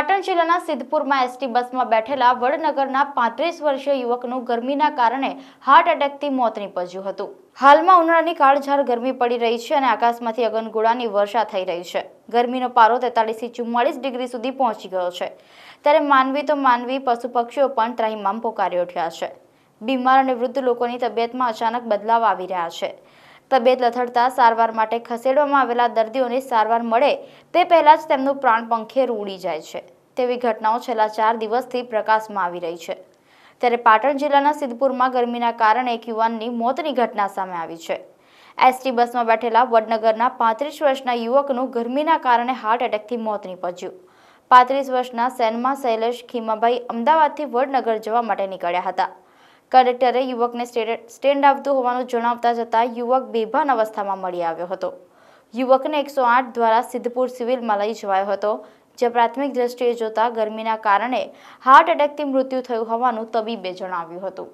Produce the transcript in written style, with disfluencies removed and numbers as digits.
પાટણ જિલ્લાના સિદ્ધપુરમાં એસટી બસમાં બેઠેલા વડનગરના 35 વર્ષીય યુવકનું ગરમીના કારણે હાર્ટ એટેકથી મોત નીપજ્યું હતું। હાલમાં ઉનાળાની કાળઝાળ ગરમી પડી રહી છે અને આકાશમાંથી અગનગોળાની વર્ષા થઈ રહી છે। ગરમીનો પારો 43 થી 44 ડિગ્રી સુધી પહોંચી ગયો છે। ત્યારે માનવી પશુ પક્ષીઓ પણ ત્રાહિમામ પોકારી ઉઠ્યા છે। બીમાર અને વૃદ્ધ લોકોની તબિયતમાં અચાનક બદલાવ આવી રહ્યા છે। તબિયત લથડતા સારવાર માટે ખસેડવામાં આવેલા દર્દીઓને સારવાર મળે તે પહેલા જ તેમનું પ્રાણ પંખેર ઉડી જાય છે તેવી ઘટનાઓ છેલ્લા 4 દિવસથી પ્રકાશમાં આવી રહી છે। ત્યારે પાટણ જિલ્લાના સિદ્ધપુરમાં ગરમીના કારણે એક યુવાનની મોતની ઘટના સામે આવી છે। એસટી બસમાં બેઠેલા વડનગરના 35 વર્ષના યુવકનું ગરમીના કારણે હાર્ટ એટેકથી મોત નીપજ્યું। 35 વર્ષના સેનમાં શૈલેષ ખીમાભાઈ અમદાવાદથી વડનગર જવા માટે નીકળ્યા હતા। કંડક્ટરે યુવકને સ્ટેન્ડ આવતું હોવાનું જણાવતા જતા યુવક બેભાન અવસ્થામાં મળી આવ્યો હતો। યુવકને 108 દ્વારા સિદ્ધપુર સિવિલમાં લઈ જવાયો હતો, જે પ્રાથમિક દ્રષ્ટિએ જોતા ગરમીના કારણે હાર્ટ એટેકથી મૃત્યુ થયું હોવાનું તબીબે જણાવ્યું હતું।